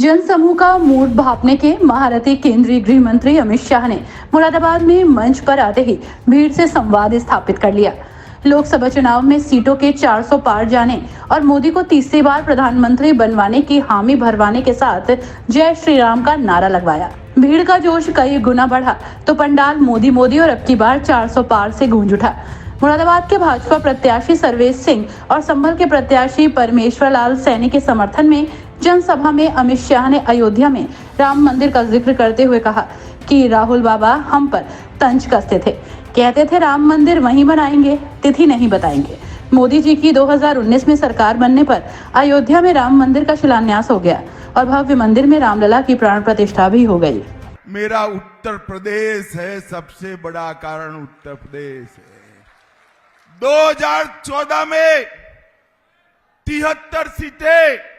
जनसमूह का मूड भांपने के महारथी केंद्रीय गृह मंत्री अमित शाह ने मुरादाबाद में मंच पर आते ही भीड़ से संवाद स्थापित कर लिया। लोकसभा चुनाव में सीटों के 400 पार जाने और मोदी को तीसरी बार प्रधानमंत्री बनवाने की हामी भरवाने के साथ जय श्री राम का नारा लगवाया। भीड़ का जोश कई गुना बढ़ा तो पंडाल मोदी मोदी और अब की बार 400 पार से गूंज उठा। मुरादाबाद के भाजपा प्रत्याशी सर्वेश सिंह और संभल के प्रत्याशी परमेश्वर लाल सैनी के समर्थन में जनसभा में अमित शाह ने अयोध्या में राम मंदिर का जिक्र करते हुए कहा कि राहुल बाबा हम पर तंज कसते थे, कहते थे राम मंदिर वहीं बनाएंगे, तिथि नहीं बताएंगे। मोदी जी की 2019 में सरकार बनने पर अयोध्या में राम मंदिर का शिलान्यास हो गया और भव्य मंदिर में रामलला की प्राण प्रतिष्ठा भी हो गई। मेरा उत्तर प्रदेश है, सबसे बड़ा कारण उत्तर प्रदेश है। 2014 में 73 सीटें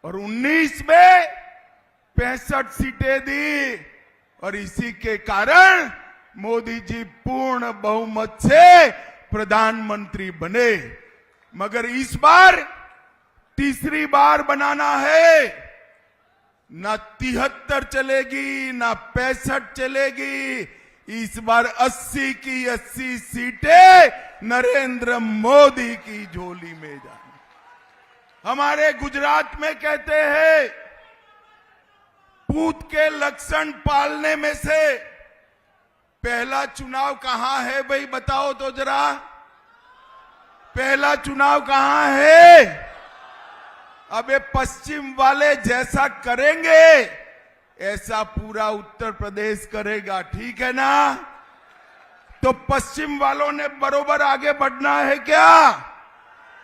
और 19 में 65 सीटें दी और इसी के कारण मोदी जी पूर्ण बहुमत से प्रधानमंत्री बने। मगर इस बार तीसरी बार बनाना है, ना 73 चलेगी ना 65 चलेगी। इस बार 80 की 80 सीटें नरेंद्र मोदी की झोली में जाए। हमारे गुजरात में कहते हैं पूत के लक्षण पालने में से पहला चुनाव कहां है भाई, बताओ तो जरा। पहला चुनाव कहां है? अबे पश्चिम वाले जैसा करेंगे ऐसा पूरा उत्तर प्रदेश करेगा, ठीक है ना? तो पश्चिम वालों ने बरोबर आगे बढ़ना है क्या?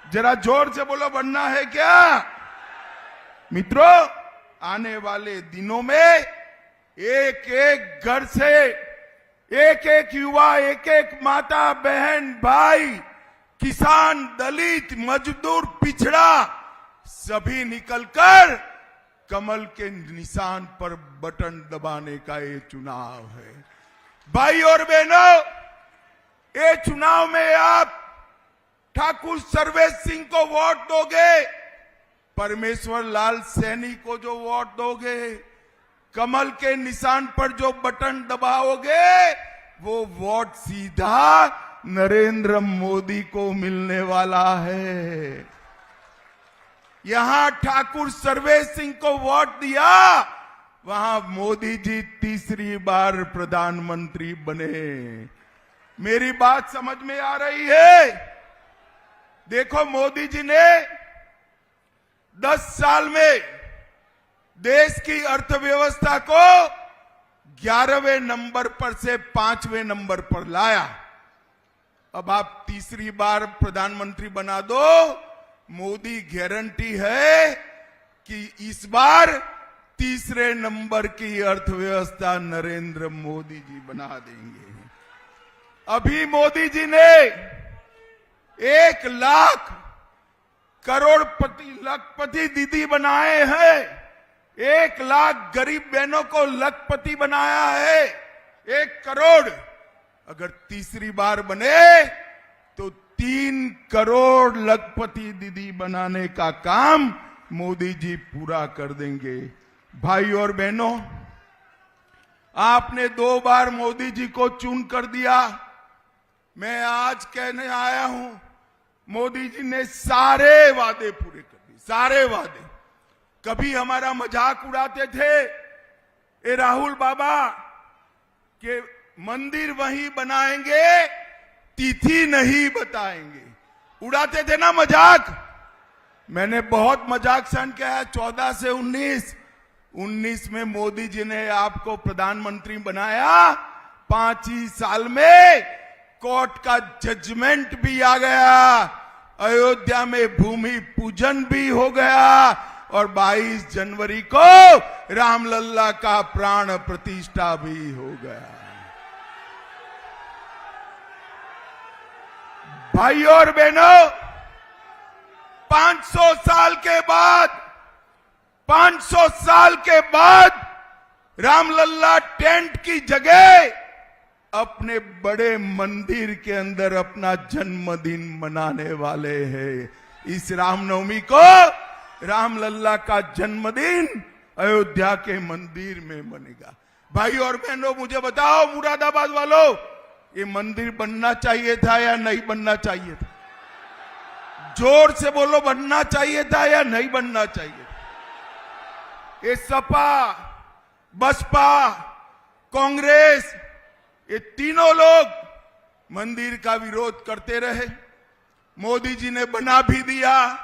जरा जोर से बोलो, बढ़ना है क्या? मित्रों, आने वाले दिनों में एक एक घर से एक एक युवा, एक एक माता बहन भाई, किसान, दलित, मजदूर, पिछड़ा सभी निकलकर कमल के निशान पर बटन दबाने का ये चुनाव है। भाई और बहनों, ये चुनाव में आप ठाकुर सर्वेश सिंह को वोट दोगे, परमेश्वर लाल सैनी को जो वोट दोगे, कमल के निशान पर जो बटन दबाओगे, वो वोट सीधा नरेंद्र मोदी को मिलने वाला है। यहां ठाकुर सर्वेश सिंह को वोट दिया, वहां मोदी जी तीसरी बार प्रधानमंत्री बने। मेरी बात समझ में आ रही है? देखो, मोदी जी ने 10 साल में देश की अर्थव्यवस्था को 11वें नंबर पर से 5वें नंबर पर लाया। अब आप तीसरी बार प्रधानमंत्री बना दो, मोदी गारंटी है कि इस बार तीसरे नंबर की अर्थव्यवस्था नरेंद्र मोदी जी बना देंगे। अभी मोदी जी ने 1 लाख करोड़पति लखपति दीदी बनाए हैं, 1 लाख गरीब बहनों को लखपति बनाया है, 1 करोड़। अगर तीसरी बार बने तो 3 करोड़ लखपति दीदी बनाने का काम मोदी जी पूरा कर देंगे। भाई और बहनों, आपने 2 बार मोदी जी को चुन कर दिया। मैं आज कहने आया हूं, मोदी जी ने सारे वादे पूरे कर दिए, सारे वादे। कभी हमारा मजाक उड़ाते थे, ए राहुल बाबा के मंदिर वहीं बनाएंगे, तिथि नहीं बताएंगे। उड़ाते थे ना मजाक। मैंने बहुत मजाक सहन किया है। 14 से 19 में मोदी जी ने आपको प्रधानमंत्री बनाया। 5 ही साल में कोर्ट का जजमेंट भी आ गया, अयोध्या में भूमि पूजन भी हो गया और 22 जनवरी को रामलला का प्राण प्रतिष्ठा भी हो गया। भाई और बहनों, 500 साल के बाद 500 साल के बाद रामलला टेंट की जगह अपने बड़े मंदिर के अंदर अपना जन्मदिन मनाने वाले हैं। इस रामनवमी को रामलल्ला का जन्मदिन अयोध्या के मंदिर में बनेगा। भाई और बहनों, मुझे बताओ मुरादाबाद वालों, ये मंदिर बनना चाहिए था या नहीं बनना चाहिए था? जोर से बोलो, बनना चाहिए था या नहीं बनना चाहिए था? ये सपा, बसपा, कांग्रेस, ये तीनों लोग मंदिर का विरोध करते रहे। मोदी जी ने बना भी दिया,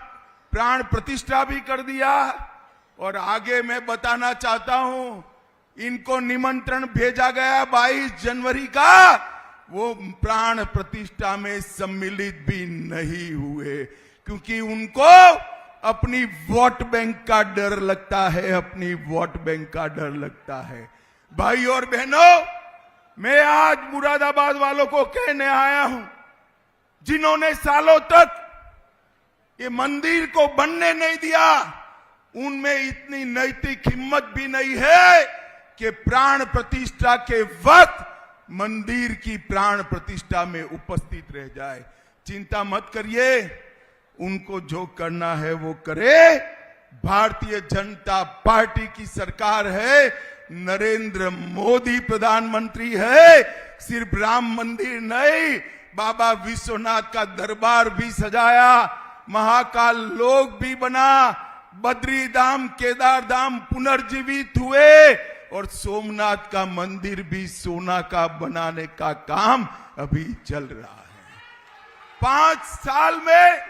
प्राण प्रतिष्ठा भी कर दिया, और आगे मैं बताना चाहता हूं, इनको निमंत्रण भेजा गया 22 जनवरी का, वो प्राण प्रतिष्ठा में सम्मिलित भी नहीं हुए, क्योंकि उनको अपनी वोट बैंक का डर लगता है, अपनी वोट बैंक का डर लगता है। भाई और बहनों, मैं आज मुरादाबाद वालों को कहने आया हूं, जिन्होंने सालों तक ये मंदिर को बनने नहीं दिया, उनमें इतनी नैतिक हिम्मत भी नहीं है कि प्राण प्रतिष्ठा के वक्त मंदिर की प्राण प्रतिष्ठा में उपस्थित रह जाए। चिंता मत करिए, उनको जो करना है वो करे। भारतीय जनता पार्टी की सरकार है, नरेंद्र मोदी प्रधानमंत्री है। सिर्फ राम मंदिर नहीं, बाबा विश्वनाथ का दरबार भी सजाया, महाकाल लोक भी बना, बद्री धाम, केदार धाम पुनर्जीवित हुए, और सोमनाथ का मंदिर भी सोना का बनाने का काम अभी चल रहा है। 5 साल में,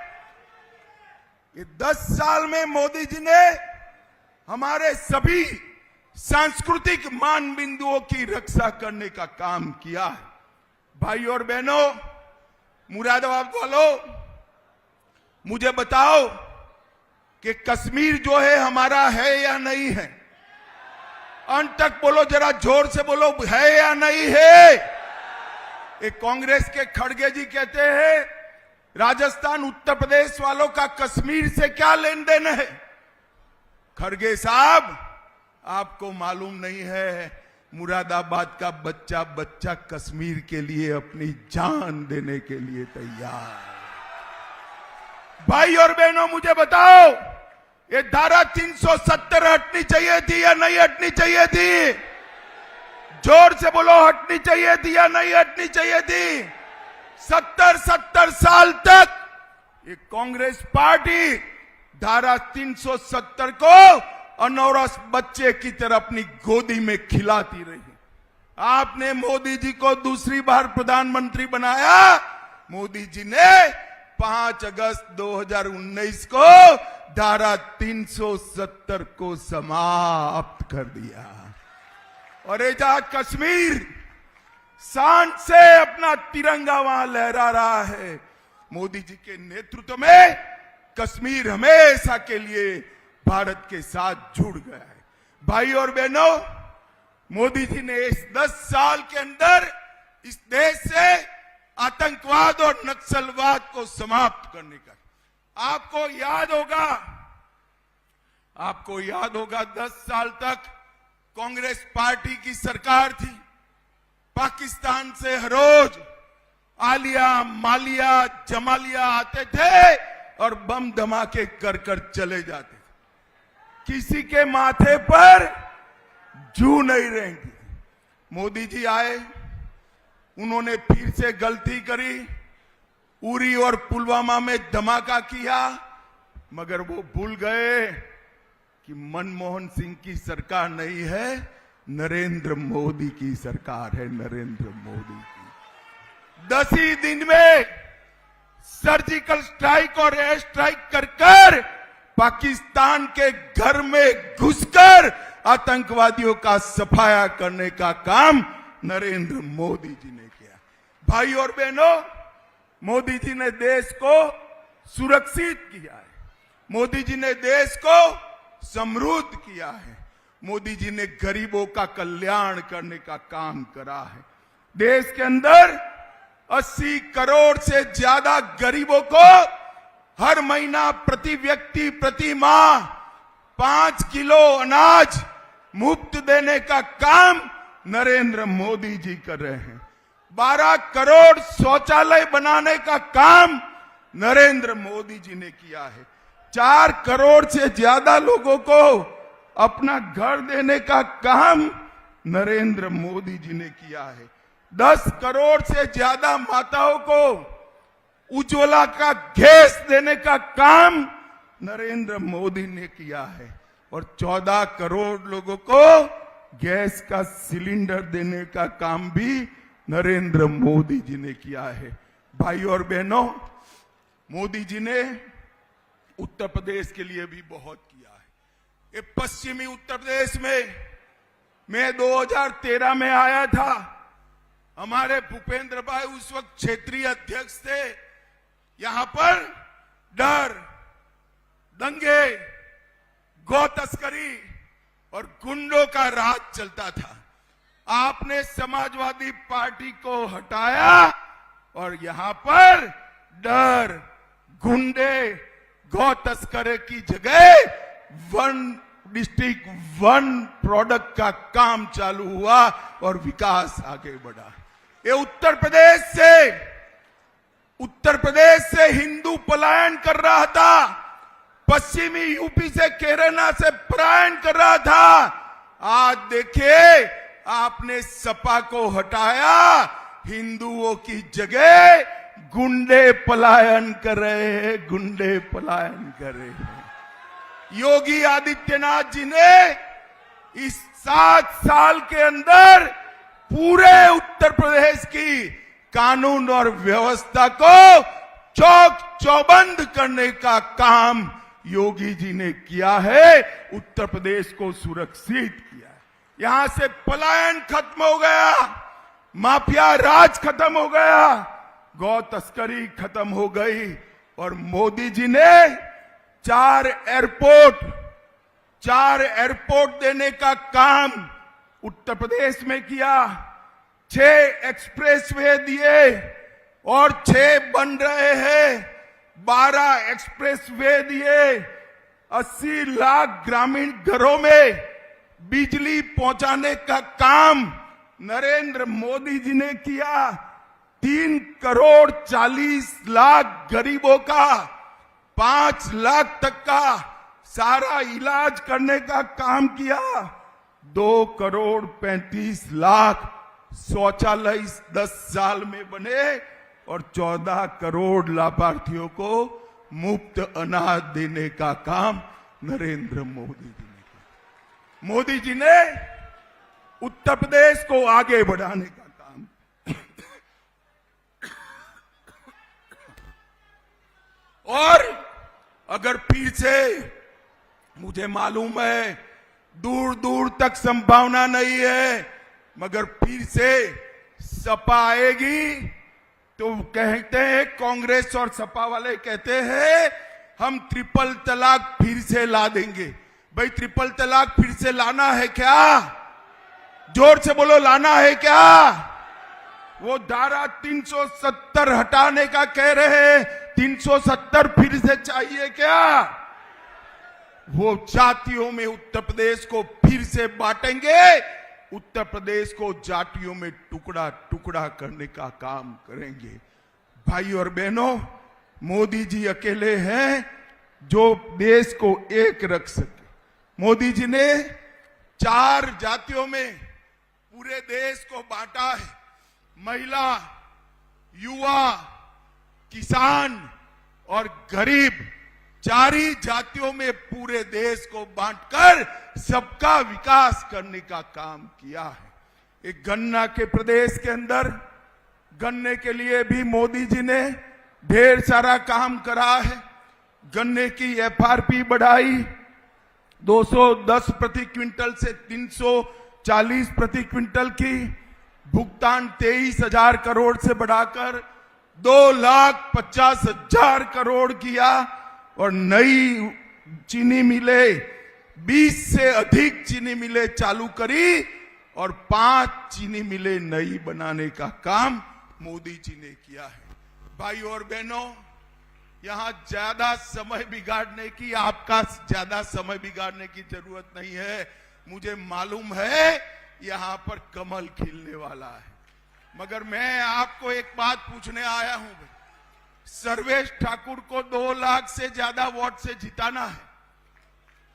ये 10 साल में मोदी जी ने हमारे सभी सांस्कृतिक मान बिंदुओं की रक्षा करने का काम किया है। भाई और बहनों, मुरादाबाद वालों, मुझे बताओ कि कश्मीर जो है हमारा है या नहीं है? अंत तक बोलो, जरा जोर से बोलो, है या नहीं है? एक कांग्रेस के खड़गे जी कहते हैं राजस्थान उत्तर प्रदेश वालों का कश्मीर से क्या लेन देन है? खड़गे साहब, आपको मालूम नहीं है, मुरादाबाद का बच्चा बच्चा कश्मीर के लिए अपनी जान देने के लिए तैयार। भाई और बहनों, मुझे बताओ, ये धारा 370 हटनी चाहिए थी या नहीं हटनी चाहिए थी? जोर से बोलो, हटनी चाहिए थी या नहीं हटनी चाहिए थी? 70 साल तक ये कांग्रेस पार्टी धारा 370 को अनौरस बच्चे की तरह अपनी गोदी में खिलाती रही। आपने मोदी जी को दूसरी बार प्रधानमंत्री बनाया। मोदी जी ने 5 अगस्त 2019 को धारा 370 को समाप्त कर दिया, और ये जहां कश्मीर शान से अपना तिरंगा वहां लहरा रहा है, मोदी जी के नेतृत्व में कश्मीर हमेशा के लिए भारत के साथ जुड़ गया है। भाई और बहनों, मोदी जी ने इस 10 साल के अंदर इस देश से आतंकवाद और नक्सलवाद को समाप्त करने का, आपको याद होगा 10 साल तक कांग्रेस पार्टी की सरकार थी। पाकिस्तान से हर रोज आलिया, मालिया, जमालिया आते थे और बम धमाके कर कर चले जाते थे। किसी के माथे पर जू नहीं रहेंगी। मोदी जी आए, उन्होंने फिर से गलती करी, उरी और पुलवामा में धमाका किया, मगर वो भूल गए कि मनमोहन सिंह की सरकार नहीं है, नरेंद्र मोदी की सरकार है, नरेंद्र मोदी की। 10 ही दिन में सर्जिकल स्ट्राइक और एयर स्ट्राइक कर पाकिस्तान के घर में घुसकर आतंकवादियों का सफाया करने का काम नरेंद्र मोदी जी ने किया। भाई और बहनों, मोदी जी ने देश को सुरक्षित किया है, मोदी जी ने देश को समृद्ध किया है, मोदी जी ने गरीबों का कल्याण करने का काम करा है। देश के अंदर 80 करोड़ से ज्यादा गरीबों को हर महीना प्रति व्यक्ति प्रति माह 5 किलो अनाज मुफ्त देने का काम नरेंद्र मोदी जी कर रहे हैं। 12 करोड़ शौचालय बनाने का काम नरेंद्र मोदी जी ने किया है। 4 करोड़ से ज्यादा लोगों को अपना घर देने का काम नरेंद्र मोदी जी ने किया है। 10 करोड़ से ज्यादा माताओं को उज्ज्वला का गैस देने का काम नरेंद्र मोदी ने किया है और 14 करोड़ लोगों को गैस का सिलेंडर देने का काम भी नरेंद्र मोदी जी ने किया है। भाई और बहनों, मोदी जी ने उत्तर प्रदेश के लिए भी बहुत किया है। ये पश्चिमी उत्तर प्रदेश में मैं 2013 में आया था। हमारे भूपेंद्र भाई उस वक्त क्षेत्रीय अध्यक्ष थे। यहां पर डर, दंगे, गौ तस्करी और गुंडों का राज चलता था। आपने समाजवादी पार्टी को हटाया और यहां पर डर, गुंडे, गौ तस्करी की जगह 1 डिस्ट्रिक्ट 1 प्रोडक्ट का काम चालू हुआ और विकास आगे बढ़ा। ये उत्तर प्रदेश से हिंदू पलायन कर रहा था, पश्चिमी यूपी से केरला से पलायन कर रहा था। आज देखिए, आपने सपा को हटाया, हिंदुओं की जगह गुंडे पलायन कर रहे हैं, गुंडे पलायन कर रहे हैं। योगी आदित्यनाथ जी ने इस 7 साल के अंदर पूरे उत्तर प्रदेश की कानून और व्यवस्था को चौक चौबंद करने का काम योगी जी ने किया है। उत्तर प्रदेश को सुरक्षित किया है। यहां से पलायन खत्म हो गया, माफिया राज खत्म हो गया, गौ तस्करी खत्म हो गई और मोदी जी ने 4 एयरपोर्ट देने का काम उत्तर प्रदेश में किया। 6 एक्सप्रेसवे दिए और 6 बन रहे हैं। 12 एक्सप्रेसवे दिए। 80 लाख ग्रामीण घरों में बिजली पहुंचाने का काम नरेंद्र मोदी जी ने किया। 3 करोड़ 40 लाख गरीबों का 5 लाख तक का सारा इलाज करने का काम किया। 2 करोड़ 35 लाख शौचालय 10 साल में बने और 14 करोड़ लाभार्थियों को मुफ्त अनाज देने का काम नरेंद्र मोदी जी ने किया। मोदी जी ने उत्तर प्रदेश को आगे बढ़ाने का काम और अगर फिर से, मुझे मालूम है दूर दूर तक संभावना नहीं है, मगर फिर से सपा आएगी तो कहते हैं, कांग्रेस और सपा वाले कहते हैं हम ट्रिपल तलाक फिर से ला देंगे। भाई ट्रिपल तलाक फिर से लाना है क्या? जोर से बोलो, लाना है क्या? वो धारा 370 हटाने का कह रहे हैं, 370 फिर से चाहिए क्या? वो जातियों में उत्तर प्रदेश को फिर से बांटेंगे, उत्तर प्रदेश को जातियों में टुकड़ा टुकड़ा करने का काम करेंगे। भाई और बहनों, मोदी जी अकेले हैं जो देश को एक रख सके। मोदी जी ने 4 जातियों में पूरे देश को बांटा है। महिला, युवा, किसान और गरीब, 4 ही जातियों में पूरे देश को बांटकर सबका विकास करने का काम किया है। एक गन्ना के प्रदेश के अंदर गन्ने के लिए भी मोदी जी ने ढेर सारा काम करा है। गन्ने की एफआरपी बढ़ाई 210 प्रति क्विंटल से 340 प्रति क्विंटल की। भुगतान 23,000 करोड़ से बढ़ाकर 2,50,000 करोड़ किया और नई चीनी मिलें 20 से अधिक चीनी मिलें चालू करी और 5 चीनी मिलें नई बनाने का काम मोदी जी ने किया है। भाई और बहनों, यहां ज्यादा समय बिगाड़ने की, आपका ज्यादा समय बिगाड़ने की जरूरत नहीं है। मुझे मालूम है यहां पर कमल खिलने वाला है, मगर मैं आपको एक बात पूछने आया हूं। सर्वेश ठाकुर को 2 लाख से ज्यादा वोट से जिताना है,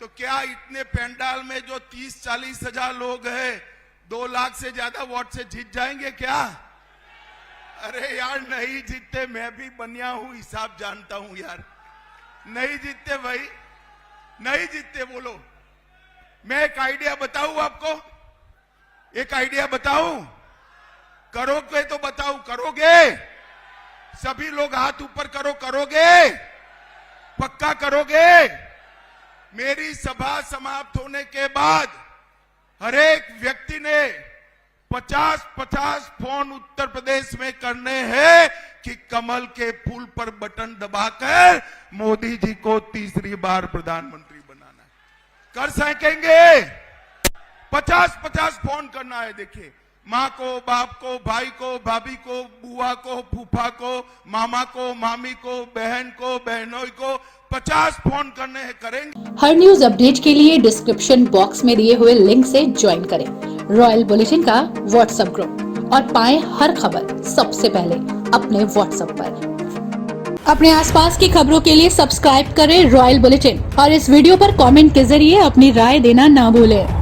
तो क्या इतने पंडाल में जो 30-40 हजार लोग हैं 2 लाख से ज्यादा वोट से जीत जाएंगे क्या? अरे यार नहीं जीतते, मैं भी बनिया हूं, हिसाब जानता हूं यार, नहीं जीतते भाई, नहीं जीतते। बोलो, मैं एक आइडिया बताऊं आपको, एक आइडिया बताऊं, करोगे तो बताओ, करोगे? सभी लोग हाथ ऊपर करो, करोगे? पक्का करोगे? मेरी सभा समाप्त होने के बाद हर एक व्यक्ति ने 50-50 फोन उत्तर प्रदेश में करने हैं कि कमल के फूल पर बटन दबाकर मोदी जी को तीसरी बार प्रधानमंत्री बनाना है। कर सकेंगे? 50-50 फोन करना है। देखिए, माँ को, बाप को, भाई को, भाभी को, बुआ को, फूफा को, मामा को, मामी को, बहन को, बहनोई को 50 फोन करने हैं, करेंगे। हर न्यूज अपडेट के लिए डिस्क्रिप्शन बॉक्स में दिए हुए लिंक से ज्वाइन करें रॉयल बुलेटिन का व्हाट्सएप ग्रुप और पाएं हर खबर सबसे पहले अपने व्हाट्सएप पर। अपने आसपास की खबरों के लिए सब्सक्राइब करें रॉयल बुलेटिन और इस वीडियो पर कमेंट के जरिए अपनी राय देना ना भूलें।